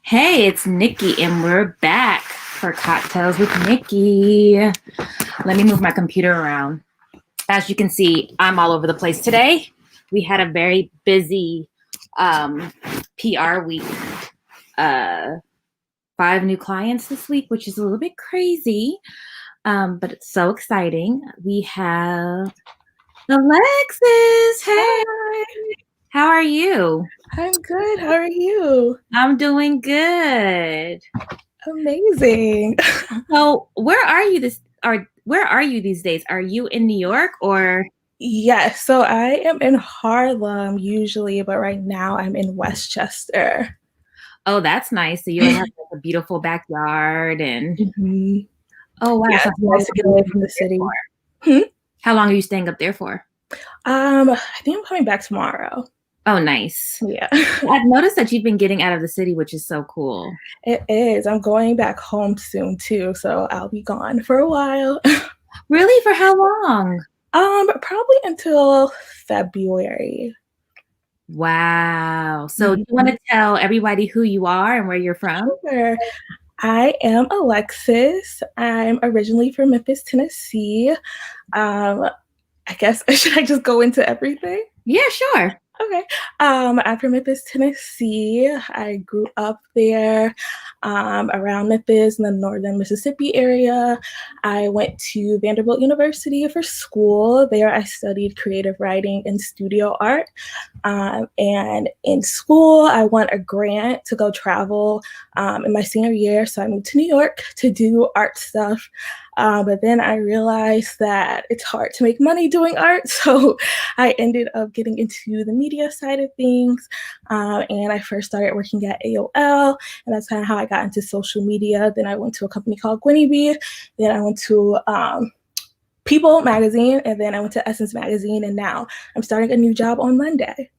Hey, it's Nikki, and we're back for Cocktails with Nikki. Let me move my computer around. As you can see, I'm all over the place today. We had a very busy PR week. Uh, 5 new clients this week, which is a little bit crazy, but it's so exciting. We have Alexis. Hey, Hi, how are you? I'm good. How are you? I'm doing good. Amazing. So, where are you these days? Are you in New York or Yes, so I am in Harlem usually, but right now I'm in Westchester. oh, that's nice. So you have like a beautiful backyard and Mhm. oh wow. Yeah, So it's nice to get away from the city. Hmm? how long are you staying up there for? I think I'm coming back tomorrow. Oh, nice. Yeah, I've noticed that you've been getting out of the city, which is so cool. it is. I'm going back home soon too, so I'll be gone for a while. Really? For how long? Probably until February. Wow. So do you want Mhm. to tell everybody who you are and where you're from? Sure. I am Alexis. I'm originally from Memphis, Tennessee. Um, I guess should I just go into everything? Yeah, sure. Okay. I'm from Memphis, Tennessee. I grew up there, around Memphis in the northern Mississippi area. I went to Vanderbilt University for school. There, I studied creative writing and studio art. And in school, I won a grant to go travel in my senior year. So I moved to New York to do art stuff. But then I realized that it's hard to make money doing art. So I ended up getting into the media side of things. And I first started working at AOL, and that's kind of how I got into social media. Then I went to a company called Bee. Then I went to People magazine, and then I went to Essence magazine, and now I'm starting a new job on Monday.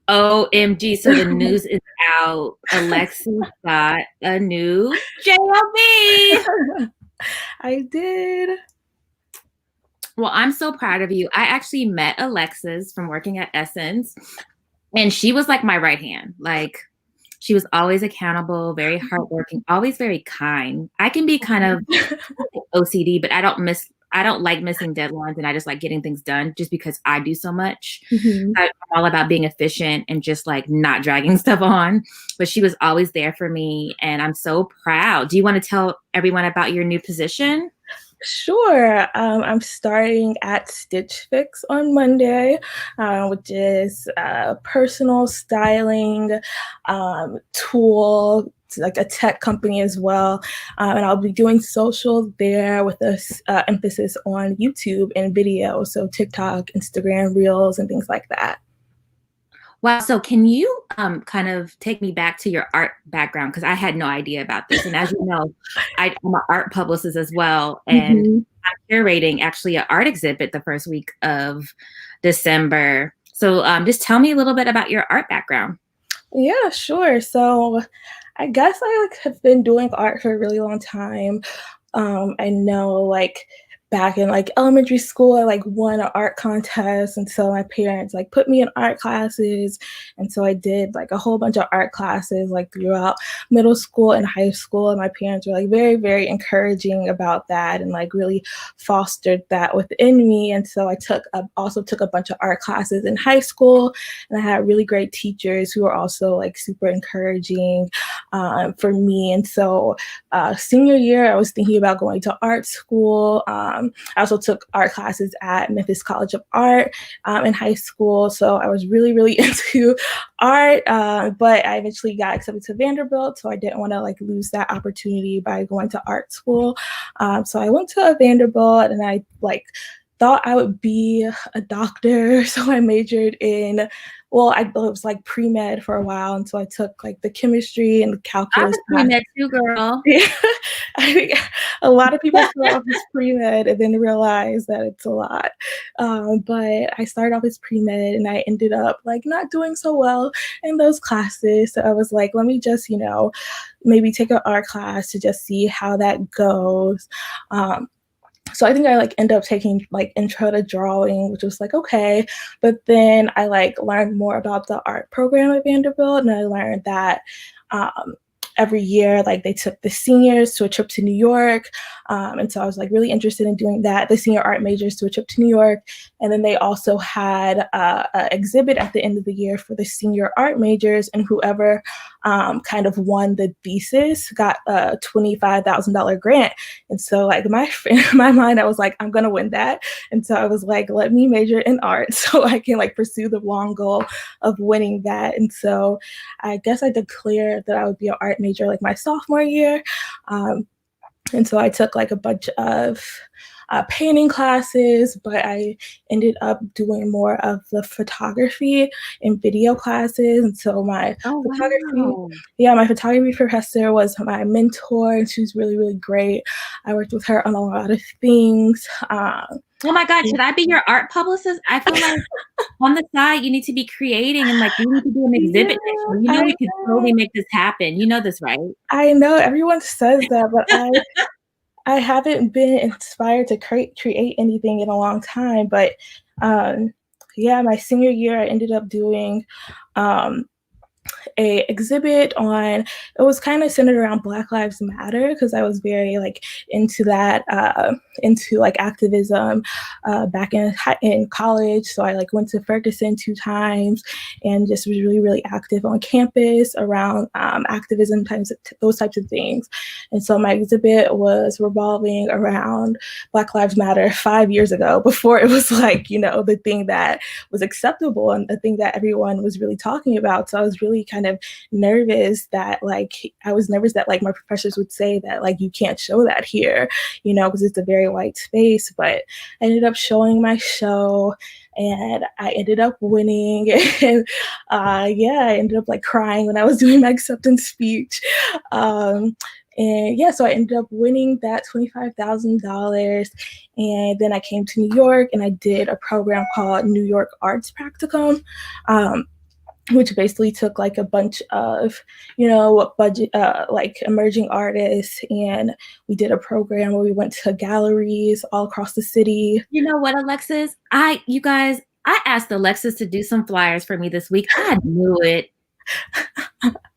OMG. So the news is out. Alexis got a new JLB. I did. Well, I'm so proud of you. I actually met Alexis from working at Essence, and she was like my right hand. Like, she was always accountable, very hardworking, always very kind. I can be kind of OCD, but I don't like missing deadlines, and I just like getting things done just because I do so much. Mhm. I'm all about being efficient and just like not dragging stuff on. But she was always there for me, and I'm so proud. Do you want to tell everyone about your new position? Sure. I'm starting at Stitch Fix on Monday, which is a personal styling tool. It's like a tech company as well. And I'll be doing social there with a emphasis on YouTube and video. So TikTok, Instagram, Reels, and things like that. Wow. So can you kind of take me back to your art background? Because I had no idea about this. And as you know, I'm an art publicist as well. And Mhm. I'm curating actually an art exhibit the first week of December. So just tell me a little bit about your art background. Yeah, sure. So I guess I like have been doing art for a really long time. I know like back in like elementary school, I like won an art contest, and so my parents like put me in art classes, and so I did like a whole bunch of art classes like throughout middle school and high school, and my parents were like very very encouraging about that and like really fostered that within me, and so also took a bunch of art classes in high school, and I had really great teachers who were also like super encouraging for me, and so senior year, I was thinking about going to art school. I also took art classes at Memphis College of Art in high school. So I was really, really into art, but I eventually got accepted to Vanderbilt. So I didn't want to like lose that opportunity by going to art school. So I went to a Vanderbilt, and I like thought I would be a doctor. So I majored in, well, I thought it was like pre-med for a while. And so I took like the chemistry and the I calculus was class. pre-med too, girl. Yeah, I think a lot of people start off as pre-med and then realize that it's a lot. But I started off as pre-med, and I ended up like not doing so well in those classes. So I was like, let me just, maybe take an art class to just see how that goes. Um, So I think I like ended up taking like intro to drawing, which was like okay, but then I like learned more about the art program at Vanderbilt, and I learned that um, every year like they took the seniors to a trip to New York, and so I was like really interested in doing that. The senior art majors to a trip to New York, and then they also had an exhibit at the end of the year for the senior art majors, and whoever kind of won the thesis got a $25,000 grant. And so like in my mind, I was like, I'm gonna win that. And so I was like, let me major in art so I can like pursue the long goal of winning that. And so I guess I declared that I would be an art major like my sophomore year. And so I took like a bunch of painting classes, but I ended up doing more of the photography and video classes. And so Oh, photography, wow. yeah, my photography professor was my mentor, and she was really, really great. I worked with her on a lot of things. Oh my God, should I be your art publicist? I feel like on the side, you need to be creating and like we need to do an Yeah, exhibit next year. You I know, we could totally know. make this happen. You know this, right? I know everyone says that, but I haven't been inspired to create anything in a long time. But um, yeah, my senior year, I ended up doing um, a exhibit on, it was kind of centered around Black Lives Matter because I was very like into that, into like activism back in college. So I like went to Ferguson 2 times and just was really, really active on campus around activism times, those types of things. And so my exhibit was revolving around Black Lives Matter 5 years ago, before it was like, you know, the thing that was acceptable and the thing that everyone was really talking about. So I was really kind of nervous that like my professors would say that like you can't show that here, you know, because it's a very white space. But I ended up showing my show and I ended up winning. And yeah, I ended up like crying when I was doing my acceptance speech. Um, and yeah, so I ended up winning that $25,000. And then I came to New York and I did a program called New York Arts Practicum. Which basically took like a bunch of, you know, budget, like emerging artists, and we did a program where we went to galleries all across the city. You know what, Alexis? You guys, I asked Alexis to do some flyers for me this week. I knew it.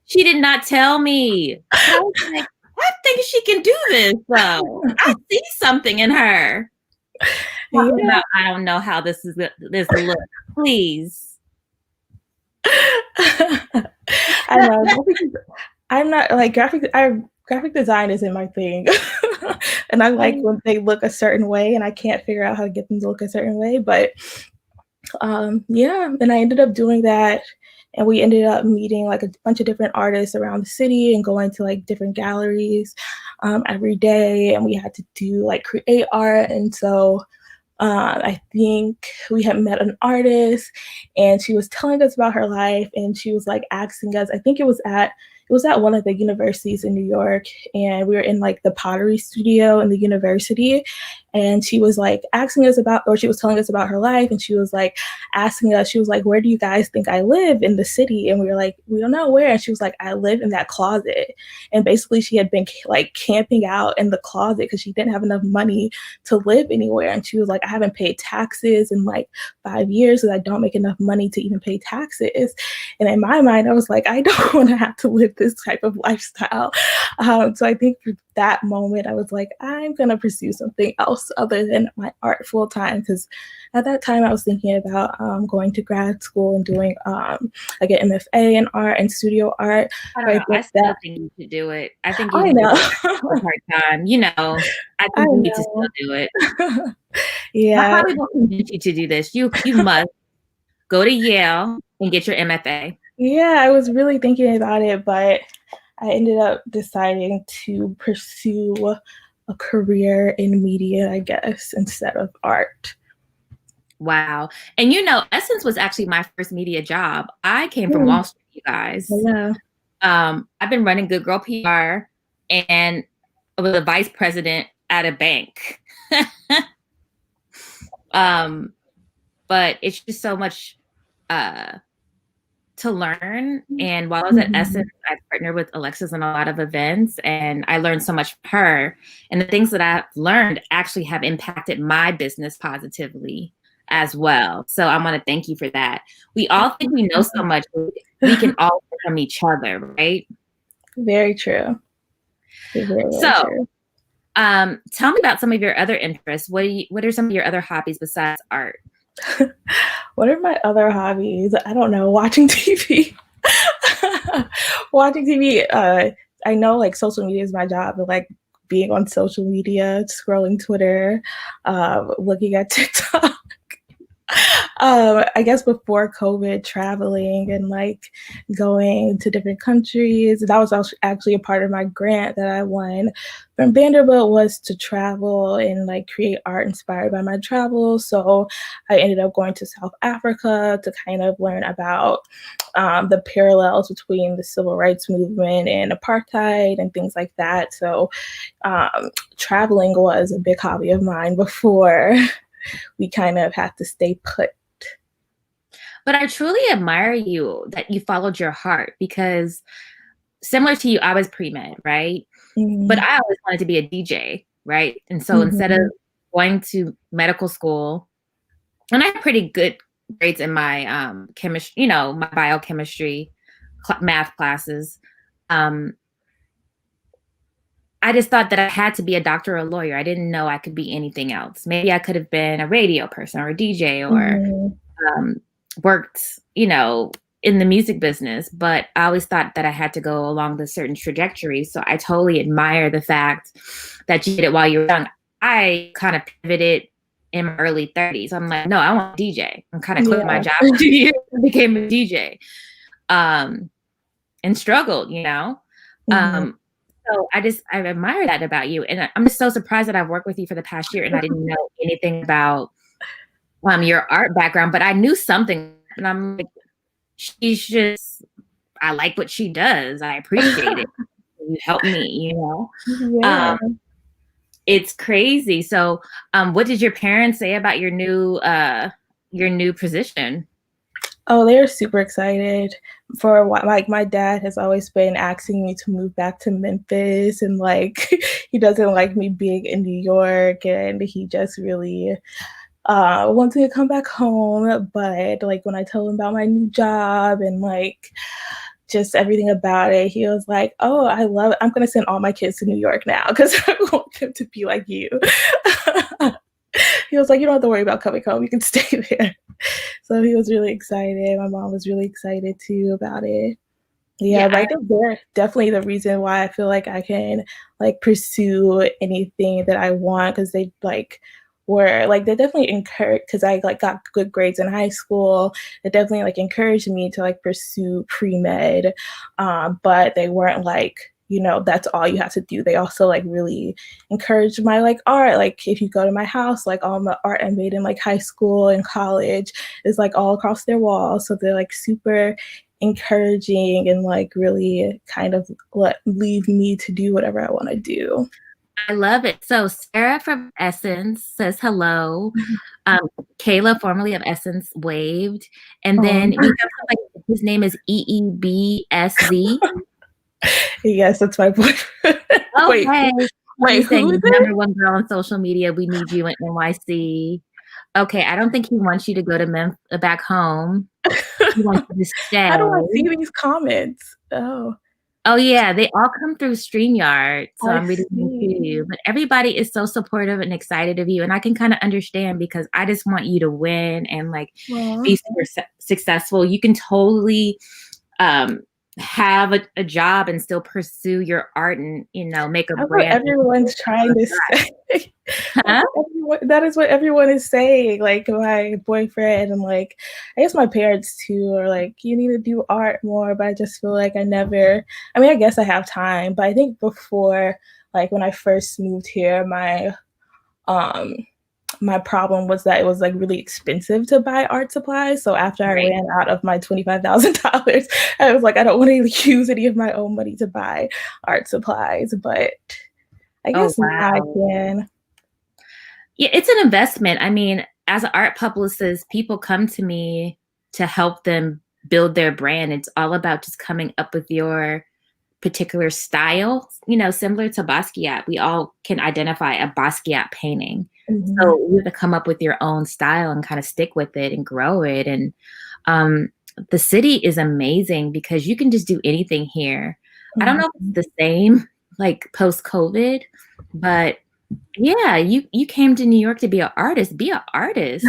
She did not tell me. But I was like, I think she can do this though. I see something in her. Talk Yeah. about I don't know how this look. Please. I know. I'm not like graphic design isn't my thing. And I like when they look a certain way and I can't figure out how to get them to look a certain way. But yeah, and I ended up doing that. And we ended up meeting like a bunch of different artists around the city and going to like different galleries every day. And we had to do like create art. And so I think we had met an artist and she was telling us about her life, and she was like asking us, I think it was at one of the universities in New York, and we were in like the pottery studio in the university, and she was like asking us about, or she was telling us about her life, and she was like asking us, she was like, where do you guys think I live in the city? And we were like, we don't know where. And she was like, I live in that closet. And basically she had been like camping out in the closet because she didn't have enough money to live anywhere. And she was like, I haven't paid taxes in like 5 years because I don't make enough money to even pay taxes. And in my mind, I was like, I don't want to have to live this type of lifestyle. So I think for that moment, I was like, I'm going to pursue something else other than my art full time. Because at that time, I was thinking about going to grad school and doing like an MFA in art and studio art. I But don't I know. I think still that think you should do it. I think you I need to know. go part time. You know, I I think you need to still know. do it. I Yeah. probably will convince you to do this. You must go to Yale and get your MFA. Yeah, I was really thinking about it, but I ended up deciding to pursue a career in media, I guess, instead of art. Wow. And you know, Essence was actually my first media job. I came from Mm, Wall Street, you guys. yeah. I've been running Good Girl PR and I was a vice president at a bank. um, but it's just so much to learn. And while I was at Mhm. Essence, I partnered with Alexis on a lot of events, and I learned so much from her. And the things that I've learned actually have impacted my business positively as well. So I want to thank you for that. We all think we know so much, but we can all learn from each other, right? Very true. Very, very So true. tell me about some of your other interests. What are some of your other hobbies besides art? What are my other hobbies? I don't know. Watching TV. Watching TV. I know like social media is my job, but like being on social media, scrolling Twitter, looking at TikTok. I guess before COVID, traveling and like going to different countries. That was actually a part of my grant that I won from Vanderbilt, was to travel and like create art inspired by my travels. So I ended up going to South Africa to kind of learn about the parallels between the civil rights movement and apartheid and things like that. So traveling was a big hobby of mine before we kind of had to stay put. But I truly admire you that you followed your heart, because similar to you, I was pre-med, right? But Mm-hmm. I always wanted to be a DJ, right? And so instead of Mm-hmm. going to medical school, and I had pretty good grades in my chemistry, my biochemistry math classes. Um, I just thought that I had to be a doctor or a lawyer. I didn't know I could be anything else. Maybe I could have been a radio person or a DJ or Mm-hmm. um, worked, in the music business, but I always thought that I had to go along this certain trajectory. So I totally admire the fact that you did it while you were young. I kind of pivoted in my early 30s. I'm like, no, I want to DJ. I'm kind of quit my Yeah. job for 2 years and became a DJ, and struggled, Mm-hmm. Um, so I admire that about you. And I'm just so surprised that I've worked with you for the past year and I didn't know anything about your art background, but I knew something. And I'm like, I like what she does. I appreciate it. You help me. Yeah. Um, it's crazy. So, what did your parents say about your new position? Oh, they're super excited for what, like my dad has always been asking me to move back to Memphis, and like he doesn't like me being in New York, and he just really wants me to come back home. But like when I told him about my new job and like just everything about it, he was like, "Oh, I love it. I'm gonna send all my kids to New York now because I want them to be like you." He was like, "You don't have to worry about coming home. You can stay there." So he was really excited. My mom was really excited too about it. Yeah, Yeah, but I think they're definitely the reason why I feel like I can like pursue anything that I want, because they like were like they definitely encouraged, because I like got good grades in high school. They definitely like encouraged me to like pursue pre-med, but they weren't like, that's all you have to do. They also like really encouraged my like art. Like if you go to my house, like all my art I made in like high school and college is like all across their walls. So they're like super encouraging and like really kind of leave me to do whatever I want to do. I love it. So Sarah from Essence says hello. Um, Kayla, formerly of Essence, waved, and then we have somebody. His name is EEBSZ. Yes, that's my boyfriend. Oh, wait, hey. wait, He's who is saying it? number one girl on social media. We need you in NYC. Okay, I don't think he wants you to go to back home. He wants you to stay. How do I see these comments? Oh, Oh yeah, they all come through StreamYard, so I I'm reading them to see. you. But everybody is so supportive and excited of you, and I can kind of understand, because I just want you to win and like Aw. be super successful. You can totally um, have a job and still pursue your art and make a That's what brand. everyone's trying to say. Huh? That is what everyone is saying. Like my boyfriend and like I guess my parents too are like, you need to do art more. But I just feel like I mean, I guess I have time, but I think before, like when I first moved here, um my problem was that it was like really expensive to buy art supplies. So after I Right. ran out of my $25,000, I was like, I don't want to use any of my own money to buy art supplies. But I Oh guess now I wow. can. Yeah, it's an investment. I mean, as an art publicist, people come to me to help them build their brand. It's all about just coming up with your particular style, similar to Basquiat. We all can identify a Basquiat painting. Mhm. So you have to come up with your own style and kind of stick with it and grow it. And the city is amazing because you can just do anything here. I don't know if Mhm. it's the same like post-COVID, but yeah, you came to New York to be an artist. Be an artist.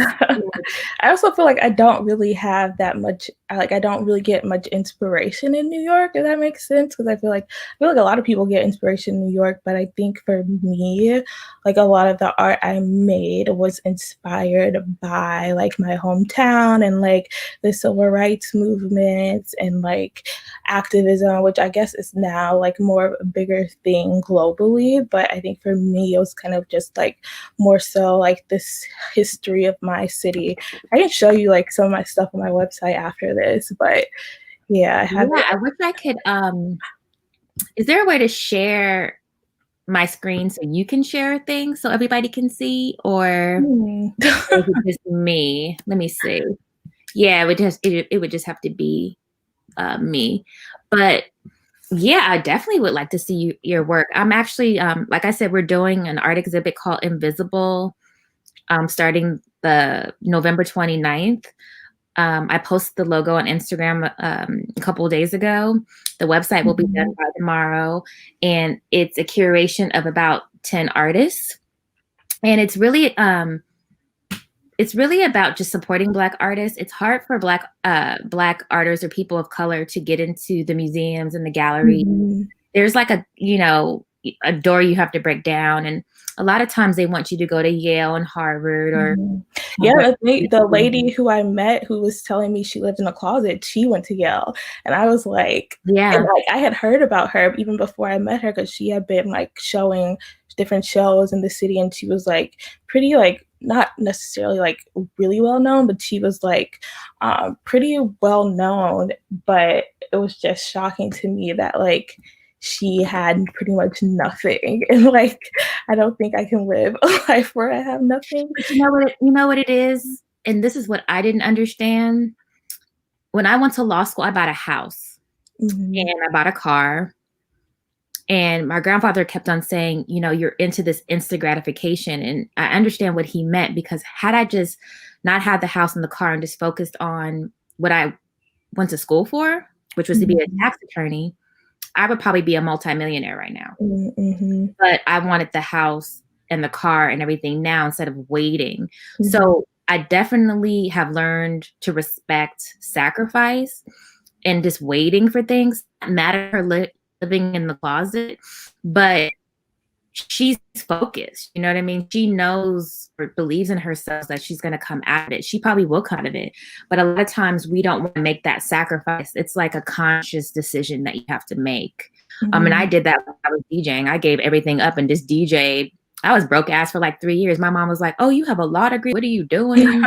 I also feel like I don't really have that much I don't really get much inspiration in New York, if that makes sense. Because I feel like a lot of people get inspiration in New York, but I think for me, like, a lot of the art I made was inspired by, like, my hometown and, like, the civil rights movements and, like, activism, which I guess is now, like, more of a bigger thing globally, but I think for me, it was kind of just, like, more so, like, this history of my city. I can show you, like, some of my stuff on my website after this, but yeah, I have Yeah, it. I wish I could is there a way to share my screen so you can share things so everybody can see, or Hmm. is it just me? Let me see. Yeah, it would just have to be me. But yeah, I definitely would like to see your work. I'm actually like I said, we're doing an art exhibit called Invisible starting the November 29th. I posted the logo on Instagram a couple of days ago. The website will be done Mhm. by tomorrow, and it's a curation of about 10 artists. And it's really about just supporting Black artists. It's hard for Black artists or people of color to get into the museums and the galleries. Mhm. There's like a door you have to break down, and a lot of times they want you to go to Yale and Harvard or Mhm. have Yeah, great the lady who I met who was telling me she lived in a closet, she went to Yale, and I was like and, yeah. like, I had heard about her even before I met her because she had been, like, showing different shows in the city, and she was, like, pretty, like, not necessarily, like, really well known, but she was, like, pretty well known, but it was just shocking to me that, like, she had pretty much nothing, and, like, I don't think I can live a life where I have nothing. But you know what it is? And this is what I didn't understand. When I went to law school, I bought a house Mhm, and I bought a car. And my grandfather kept on saying, you're into this instant gratification. And I understand what he meant, because had I just not had the house and the car and just focused on what I went to school for, which was to be a mhm, tax attorney, I would probably be a multimillionaire right now. mhm, But I wanted the house and the car and everything now instead of waiting. mhm, So I definitely have learned to respect sacrifice and just waiting for things. Not mad at her living in the closet, but she's focused. You know what I mean? She knows or believes in herself that she's going to come out of it. She probably will come out of it. But a lot of times we don't want to make that sacrifice. It's like a conscious decision that you have to make. And I mhm. did that when I was DJing. I gave everything up and just DJed. I was broke ass for like 3 years. My mom was like, "Oh, you have a law degree. What are you doing?"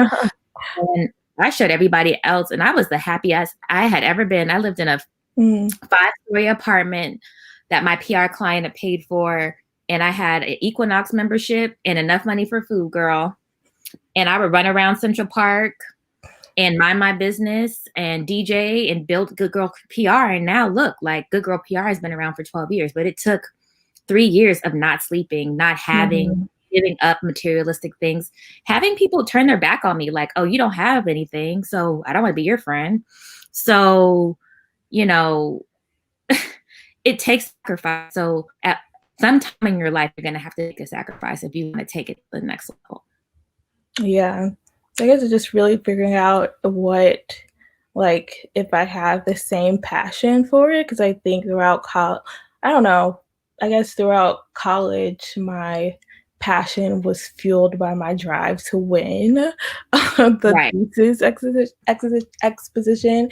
And I showed everybody else, and I was the happiest I had ever been. I lived in a Mm, 5-story apartment that my PR client had paid for, and I had an Equinox membership and enough money for food, girl. And I would run around Central Park and mind my business and DJ and build Good Girl PR. And now look, like Good Girl PR has been around for 12 years, but it took 3 years of not sleeping, not having, mhm. giving up materialistic things, having people turn their back on me, like, oh, you don't have anything, so I don't want to be your friend. So, you know, it takes sacrifice. So at some time in your life, you're going to have to make a sacrifice if you want to take it to the next level. Yeah. I guess it's just really figuring out like, if I have the same passion for it, because I think I don't know, I guess throughout college, my passion was fueled by my drive to win the Right. thesis exposition.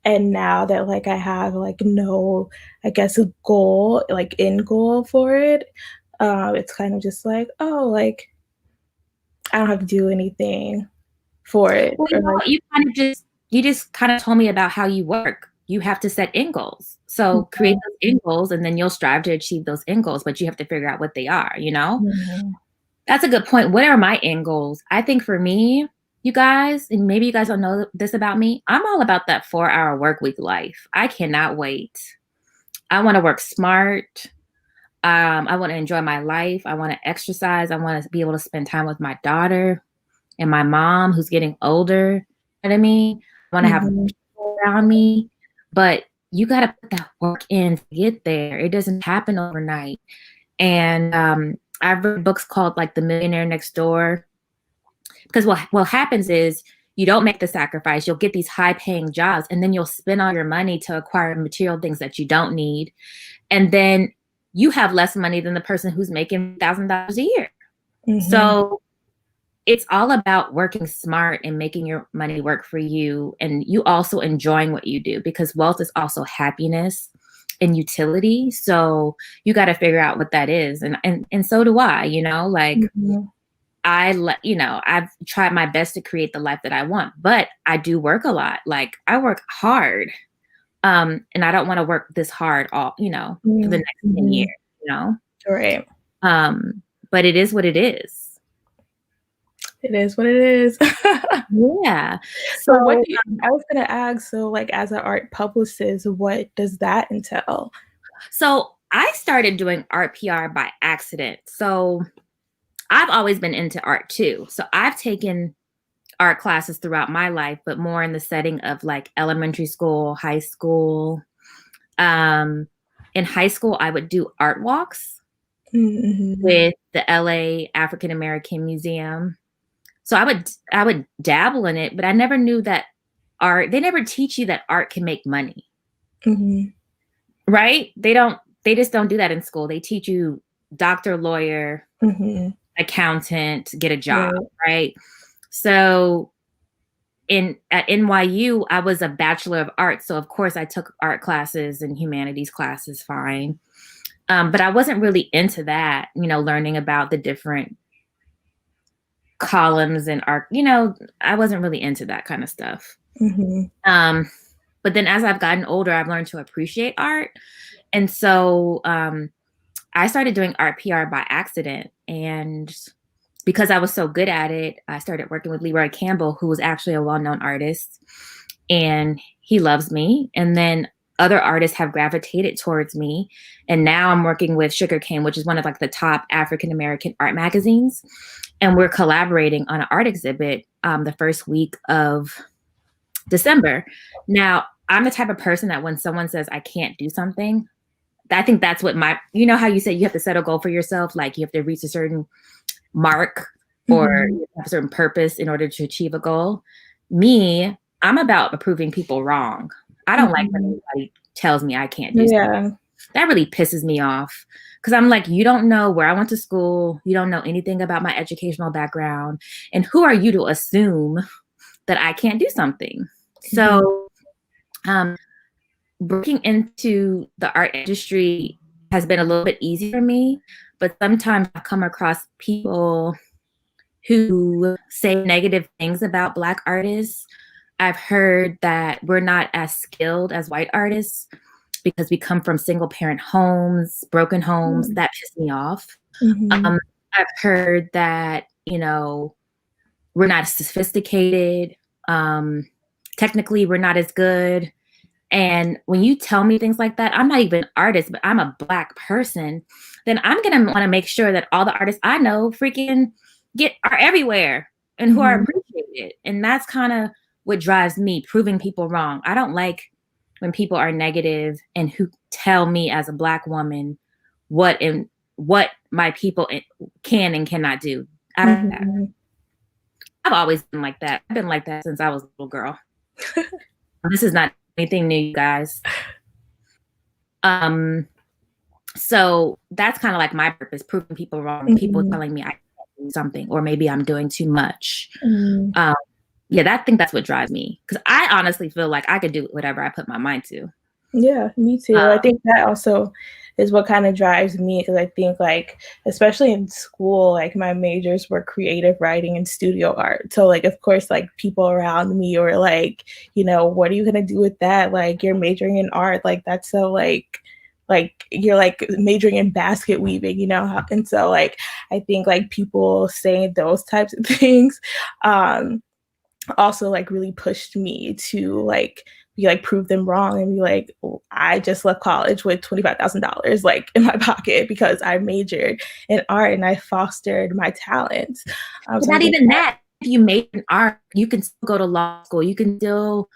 And now that, like, I have, like, no, I guess, a goal, like, end goal for it, it's kind of just like, "Oh, like, I don't have to do anything for it," Well, or, like you just kind of told me about how you work. You have to set end goals. So create those end goals, and then you'll strive to achieve those end goals, but you have to figure out what they are, you know? Mhm, That's a good point. What are my end goals? I think for me, you guys, and maybe you guys don't know this about me. I'm all about that 4-hour work week life. I cannot wait. I want to work smart. I want to enjoy my life. I want to exercise. I want to be able to spend time with my daughter and my mom who's getting older. You know what I mean? I want to have Mhm. people around me, but you got to put that work in to get there. It doesn't happen overnight. And I've read books called like The Millionaire Next Door, because what happens is you don't make the sacrifice. You'll get these high paying jobs and then you'll spend all your money to acquire material things that you don't need. And then you have less money than the person who's making $1,000 a year. Mhm. So it's all about working smart and making your money work for you, and you also enjoying what you do, because wealth is also happiness and utility. So you got to figure out what that is. And so do I, like Mhm. I've tried my best to create the life that I want, but I do work a lot. Like I work hard. And I don't want to work this hard for the Mhm. next 10 years, Mhm. you know? Right. Um, but it is what it is. It is what it is. Yeah. So what So, do you I was gonna ask, so, like, as an art publicist, what does that entail? so I started doing art PR by accident. So I've always been into art too. So I've taken art classes throughout my life, but more in the setting of like elementary school, high school. Um, in high school, I would do art walks Mhm. with the LA African American Museum. So I would dabble in it, but I never knew that they never teach you that art can make money, Mhm. right? They just don't do that in school. They teach you doctor, lawyer, Mhm. accountant, get a job, Right. right? So at NYU, I was a Bachelor of Arts. So of course I took art classes and humanities classes, fine. But I wasn't really into that, learning about the different columns and art, I wasn't really into that kind of stuff. Mhm. Um, but then as I've gotten older, I've learned to appreciate art. And so I started doing art PR by accident. And because I was so good at it, I started working with Leroy Campbell, who was actually a well-known artist, and he loves me. And then other artists have gravitated towards me. And now I'm working with Sugarcane, which is one of like the top African American art magazines. And we're collaborating on an art exhibit the first week of December. Now, I'm the type of person that when someone says I can't do something, I think that's what how you say you have to set a goal for yourself, like you have to reach a certain mark or Mhm. you have a certain purpose in order to achieve a goal. Me, I'm about proving people wrong. I don't like when Mhm. anybody tells me I can't do something. Yeah. That really pisses me off because I'm like, you don't know where I went to school. You don't know anything about my educational background. And who are you to assume that I can't do something? Mhm. So, breaking into the art industry has been a little bit easy for me, but sometimes I come across people who say negative things about Black artists. I've heard that we're not as skilled as white artists because we come from single parent homes, broken homes. Mm. That pissed me off. Mhm. Um, I've heard that, we're not as sophisticated. Um, Technically, we're not as good. And when you tell me things like that, I'm not even an artist, but I'm a Black person, then I'm gonna want to make sure that all the artists I know freaking are everywhere and who are Mhm. appreciated. And that's kind of what drives me, proving people wrong. I don't like when people are negative and who tell me as a Black woman what my people can and cannot do. I don't, Mhm. I've always been like that. I've been like that since I was a little girl. This is not anything new, you guys. Um, So that's kind of like my purpose, proving people wrong, people Mhm. telling me I can't do something, or maybe I'm doing too much. Mhm. Um, yeah, I think that's what drives me because I honestly feel like I could do whatever I put my mind to. Yeah, me too. I think that also is what kind of drives me because I think, like, especially in school, like my majors were creative writing and studio art. So, like, of course, like people around me were like, what are you gonna do with that? Like, you're majoring in art, like that's so like you're like majoring in basket weaving, and so like I think like people saying those types of things, um, also like really pushed me to like be like prove them wrong and be like, "Oh, I just left college with $25,000 like in my pocket because I majored in art and I fostered my talents." But So I not think even that. If you made an art, you can still go to law school. You can still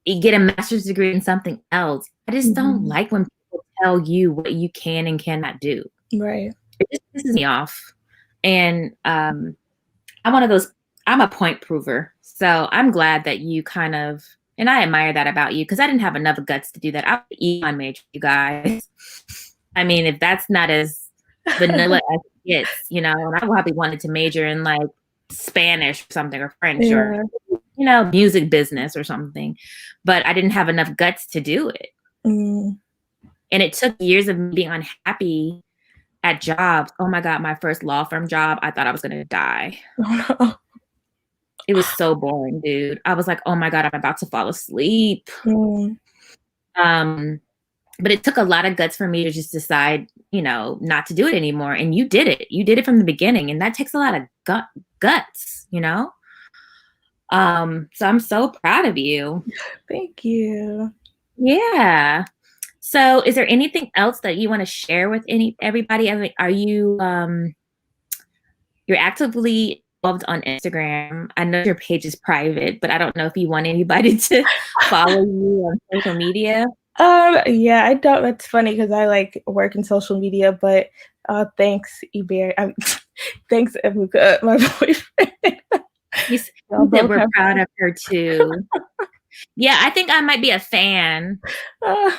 get a master's degree in something else. I just don't Mhm. like when people tell you what you can and cannot do. Right. It just pisses me off. And I'm one of those, I'm a point prover. So I'm glad that you kind of, and I admire that about you because I didn't have enough guts to do that. I would eat my major, you guys. I mean, if that's not as vanilla as it gets, you know, and I probably wanted to major in like Spanish or something or French or, Yeah. you know, music business or something. But I didn't have enough guts to do it. Mm. And it took years of me being unhappy at jobs. Oh my God, my first law firm job, I thought I was going to die. Oh, no. It was so boring, dude. I was like, oh my God, I'm about to fall asleep. Mm. Um, but it took a lot of guts for me to just decide, you know, not to do it anymore. And you did it. You did it from the beginning. And that takes a lot of guts, you know? So I'm so proud of you. Thank you. Yeah. So is there anything else that you want to share with everybody? I mean, are you you're actively involved on Instagram? I know your page is private, but I don't know if you want anybody to follow you on social media. Yeah, I don't. That's funny because I like work in social media, but thanks, Iber. Thanks, Ebuka, my boyfriend. You Y'all said both we're have. proud of her too. Yeah, I think I might be a fan. Uh,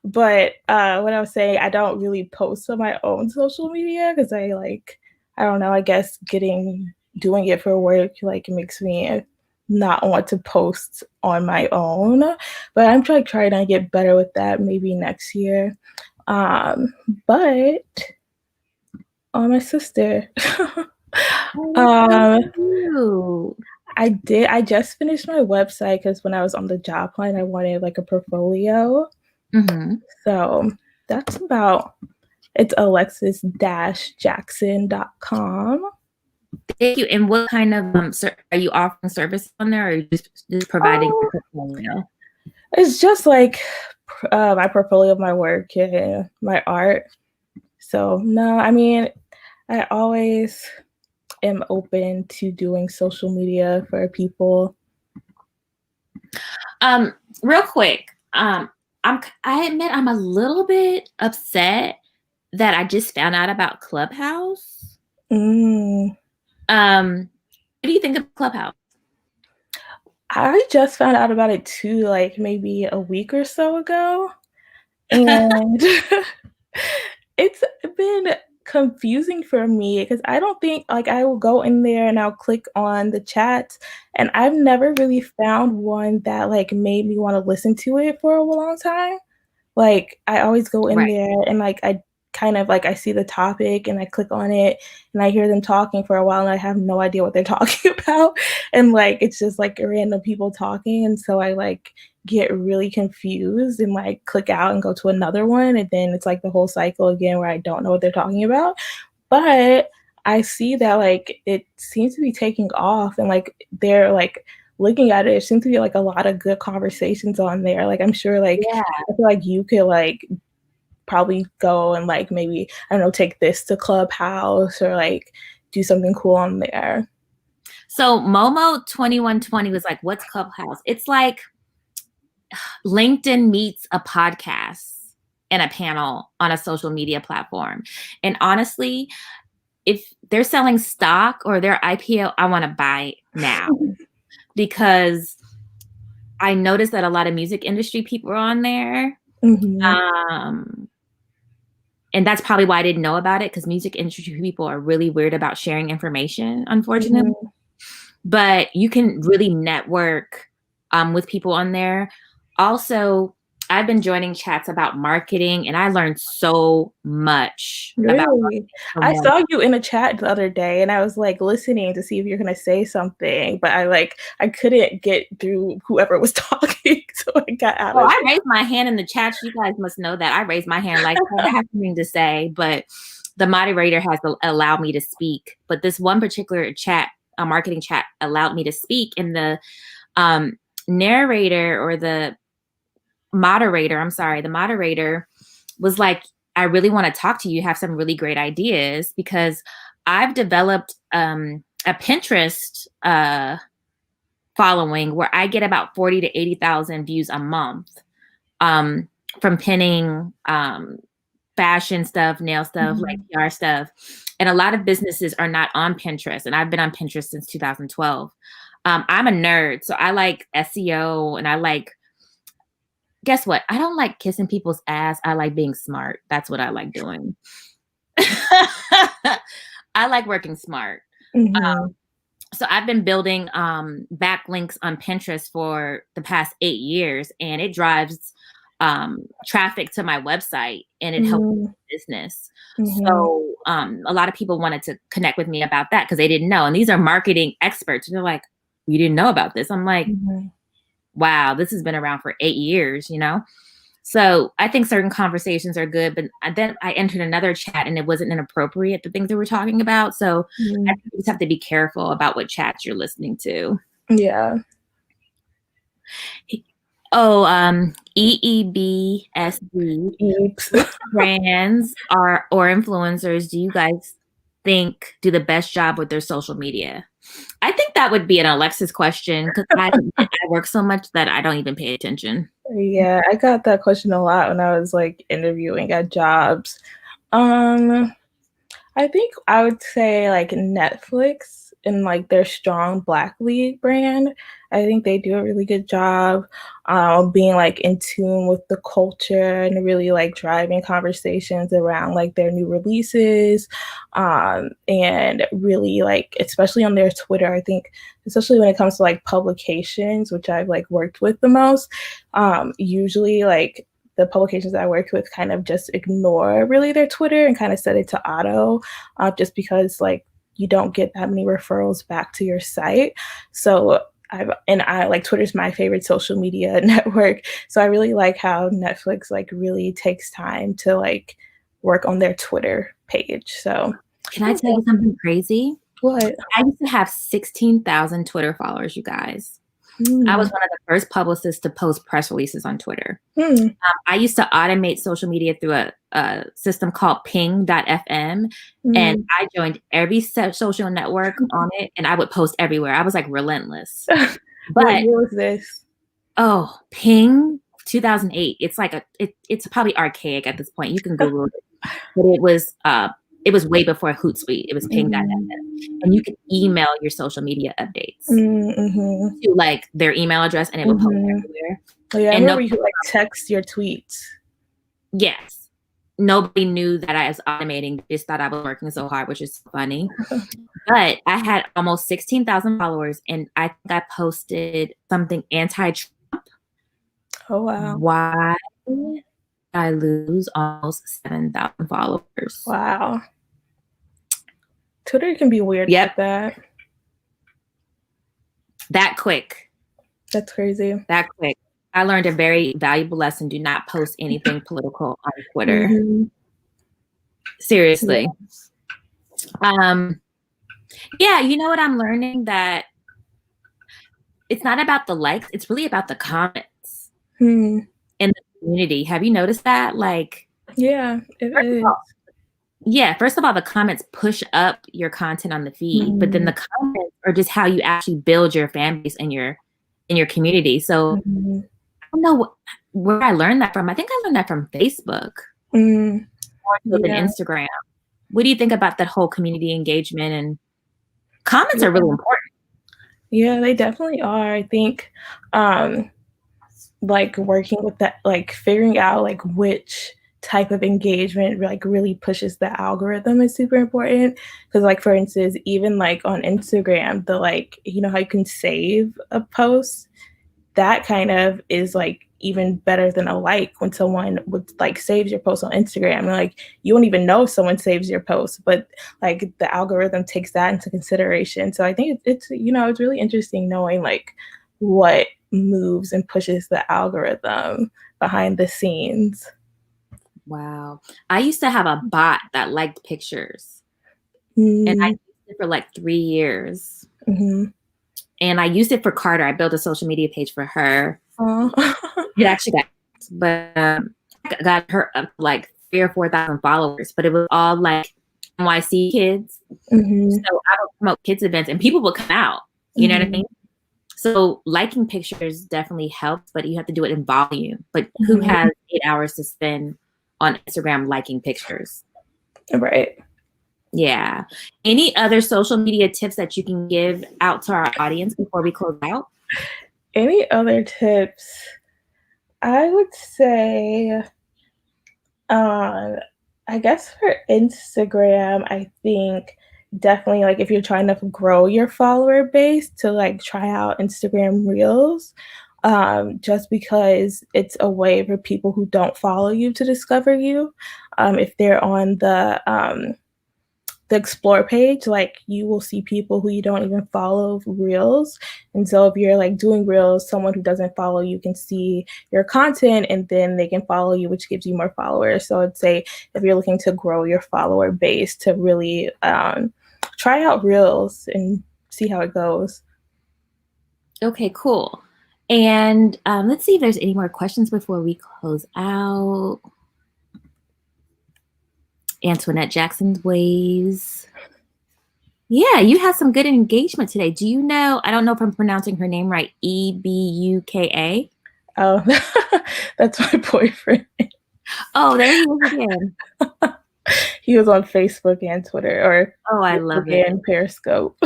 but what I was saying, I don't really post on my own social media because I like, I don't know. I guess doing it for work like makes me not want to post on my own. But I'm trying to get better with that. Maybe next year. But my sister. Oh, that's um, so cute. I just finished my website because when I was on the job hunt, I wanted like a portfolio. Mm-hmm. So that's about it's alexis-jackson.com. Thank you. And what kind of are you offering service on there, or are you just providing Oh, your portfolio? it's just like my portfolio of my work and my art. So no, I mean, I always am open to doing social media for people. Real quick, I admit I'm a little bit upset that I just found out about Clubhouse. Mm. What do you think of Clubhouse? I just found out about it too, like maybe a week or so ago. And it's been confusing for me because I don't think like I will go in there and I'll click on the chats and I've never really found one that like made me want to listen to it for a long time. Like, I always go in Right. there and, like, I kind of like, I see the topic and I click on it and I hear them talking for a while and I have no idea what they're talking about. And, like, it's just, like, random people talking, and so I, like, get really confused and, like, click out and go to another one, and then it's, like, the whole cycle again where I don't know what they're talking about. But I see that, like, it seems to be taking off and, like, they're, like, looking at it, it seems to be, like, a lot of good conversations on there. Like, I'm sure, like, Yeah. I feel like you could, like, probably go and, like, maybe, I don't know, take this to Clubhouse or, like, do something cool on there. So Momo 2120 was like, what's Clubhouse? It's like LinkedIn meets a podcast and a panel on a social media platform. And honestly, if they're selling stock or their IPO, I want to buy now because I noticed that a lot of music industry people are on there. Mhm. Um, and that's probably why I didn't know about it because music industry people are really weird about sharing information, unfortunately. Mhm. But you can really network with people on there. Also, I've been joining chats about marketing and I learned so much about Really? marketing from I them. saw you in a chat the other day, and I was, like, listening to see if you're gonna say something, but I couldn't get through whoever was talking, so I got out Oh, of I it. raised my hand in the chat. You guys must know that. I raised my hand like, hey, I have something to say, but the moderator has allowed me to speak. But this one particular chat a marketing chat allowed me to speak, and the narrator or the moderator was like, I really want to talk to you. You have some really great ideas, because I've developed a Pinterest following where I get about 40 to 80,000 views a month from pinning fashion stuff, nail stuff, like PR stuff. And a lot of businesses are not on Pinterest. And I've been on Pinterest since 2012. I'm a nerd, so I like SEO, and I like, guess what? I don't like kissing people's ass. I like being smart. That's what I like doing. I like working smart. So I've been building backlinks on Pinterest for the past 8 years, and it drives traffic to my website, and it helps business. So a lot of people wanted to connect with me about that because they didn't know. And these are marketing experts. And they're like, you didn't know about this? I'm like, wow, this has been around for 8 years, you know? So I think certain conversations are good, but then I entered another chat and it wasn't inappropriate, the things that we're talking about. So I think you just have to be careful about what chats you're listening to. Yeah. Oh, EEBSD. Which brands or influencers do you guys think do the best job with their social media? I think that would be an Alexis question, because I work so much that I don't even pay attention. Yeah, I got that question a lot when I was like interviewing at jobs. I think I would say like Netflix and like their strong Black Lead brand. I think they do a really good job being like in tune with the culture and really like driving conversations around like their new releases, and really like, especially on their Twitter, I think, especially when it comes to like publications, which I've like worked with the most, usually like the publications that I work with kind of just ignore really their Twitter and kind of set it to auto, just because like you don't get that many referrals back to your site. So I like, Twitter's my favorite social media network. So I really like how Netflix like really takes time to like work on their Twitter page. So can I tell you something crazy? What? I used to have 16,000 Twitter followers, you guys. I was one of the first publicists to post press releases on Twitter. I used to automate social media through a system called ping.fm. And I joined every social network on it, and I would post everywhere. I was like relentless. But what year was this? Oh, Ping 2008. It's like it's probably archaic at this point. You can Google it. But it was way before Hootsuite. It was ping.fm. And you could email your social media updates to like their email address, and it would post everywhere. Oh, yeah, I remember you could like text your tweets. Yes. Nobody knew that I was automating. They just thought I was working so hard, which is funny. But I had almost 16,000 followers, and I think I posted something anti-Trump. Oh, wow. Why I lose almost 7,000 followers? Wow. Twitter can be weird like that. That quick. That's crazy. That quick. I learned a very valuable lesson. Do not post anything political on Twitter. Seriously. Yeah, you know what I'm learning? That it's not about the likes. It's really about the comments in the community. Have you noticed that? Like, yeah, it is. First of all, the comments push up your content on the feed, but then the comments are just how you actually build your fan base in your community. So I don't know where I learned that from. I think I learned that from Facebook more so than Instagram. What do you think about that whole community engagement? And comments are really important. Yeah, they definitely are. I think like working with that, like figuring out like which type of engagement like really pushes the algorithm is super important. Because like, for instance, even like on Instagram, the like, you know how you can save a post, that kind of is like even better than a like when someone would like saves your post on Instagram. And like, you won't even know if someone saves your post, but like the algorithm takes that into consideration. So I think it's you know, it's really interesting knowing like what moves and pushes the algorithm behind the scenes. Wow. I used to have a bot that liked pictures, and I used it for like 3 years. And I used it for Carter. I built a social media page for her. Oh. It actually got her up to like 3,000 or 4,000 followers, but it was all like NYC kids. So I would promote kids events and people would come out. You know what I mean? So liking pictures definitely helps, but you have to do it in volume. But who has 8 hours to spend on Instagram liking pictures? Right. Yeah. Any other social media tips that you can give out to our audience before we close out? Any other tips? I would say, I guess for Instagram, I think definitely like if you're trying to grow your follower base to like try out Instagram Reels, just because it's a way for people who don't follow you to discover you. If they're on the explore page, like you will see people who you don't even follow reels. And so if you're like doing reels, someone who doesn't follow you can see your content and then they can follow you, which gives you more followers. So I'd say if you're looking to grow your follower base, to really try out reels and see how it goes. Okay, cool. And let's see if there's any more questions before we close out. Antoinette Jackson's ways. Yeah, you had some good engagement today. Do you know, I don't know if I'm pronouncing her name right, Ebuka? Oh, that's my boyfriend. Oh, there he is again. He was on Facebook and Twitter, or I love it. And Periscope.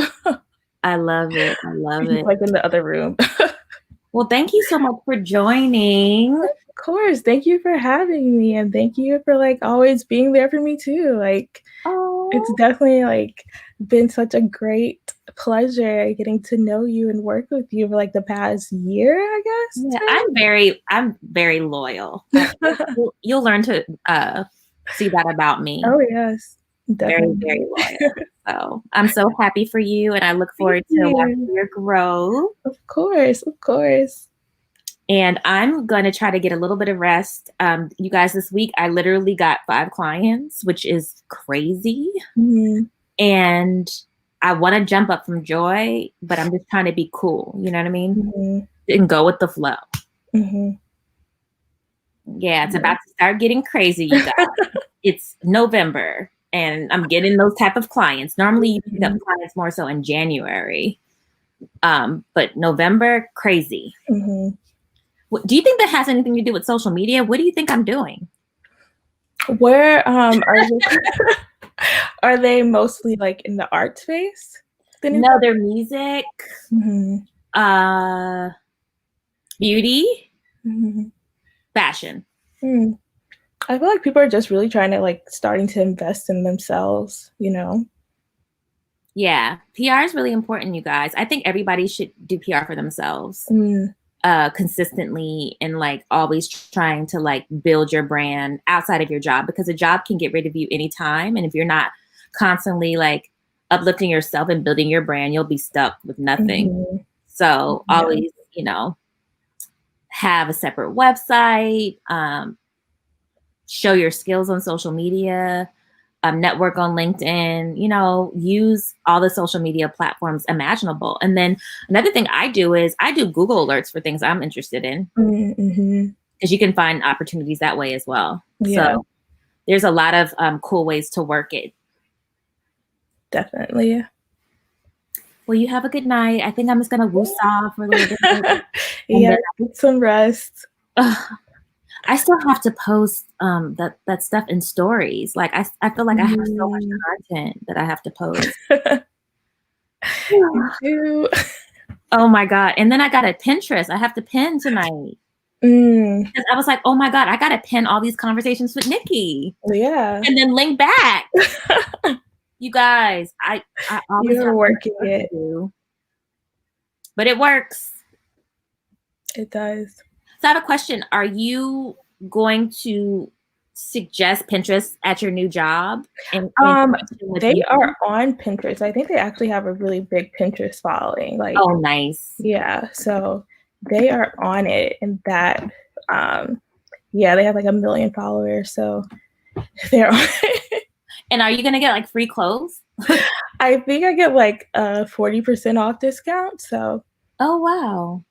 I love it. I love it. Like in the other room. Well, thank you so much for joining. Of course. Thank you for having me, and thank you for like always being there for me too. Like, it's definitely like been such a great pleasure getting to know you and work with you for like the past year, I guess. Yeah, I'm very loyal. You'll learn to see that about me. Oh yes, definitely. Very, very loyal. So I'm so happy for you, and I look forward to watching your growth. Of course, of course. And I'm going to try to get a little bit of rest. You guys, this week, I literally got 5 clients, which is crazy. And I want to jump up from joy, but I'm just trying to be cool. You know what I mean? And go with the flow. Yeah, it's about to start getting crazy, you guys. It's November, and I'm getting those type of clients. Normally, you pick up clients more so in January. But November, crazy. Do you think that has anything to do with social media? What do you think I'm doing? Where are they mostly like in the art space? No, they're music, beauty, fashion. I feel like people are just really trying to like starting to invest in themselves, you know? Yeah, PR is really important, you guys. I think everybody should do PR for themselves. Consistently, and like always trying to like build your brand outside of your job, because a job can get rid of you anytime. And if you're not constantly like uplifting yourself and building your brand, you'll be stuck with nothing. So always, have a separate website, show your skills on social media, network on LinkedIn, use all the social media platforms imaginable. And then another thing I do is I do Google alerts for things I'm interested in, because you can find opportunities that way as well. So there's a lot of cool ways to work it. Definitely. Well, you have a good night. I think I'm just going to woos off for a little bit. Get some rest. I still have to post that stuff in stories. Like I feel like I have so much content that I have to post. Oh my God. And then I got a Pinterest. I have to pin tonight. Because I was like, oh my God, I got to pin all these conversations with Nikki. Yeah. And then link back. You guys, I always You're working it. But it works. It does. So I have a question. Are you going to suggest Pinterest at your new job? They are on Pinterest. I think they actually have a really big Pinterest following. Like, oh, nice. Yeah. So they are on it, and that, they have like 1 million followers. So they're on it. And are you going to get like free clothes? I think I get like a 40% off discount, so Oh, wow.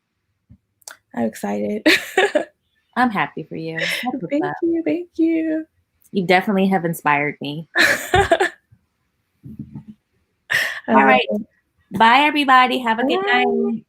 I'm excited. I'm happy for you. That's what's Thank up. you, thank you. You definitely have inspired me. I All love right. it. Bye, everybody. Have a good Bye. night.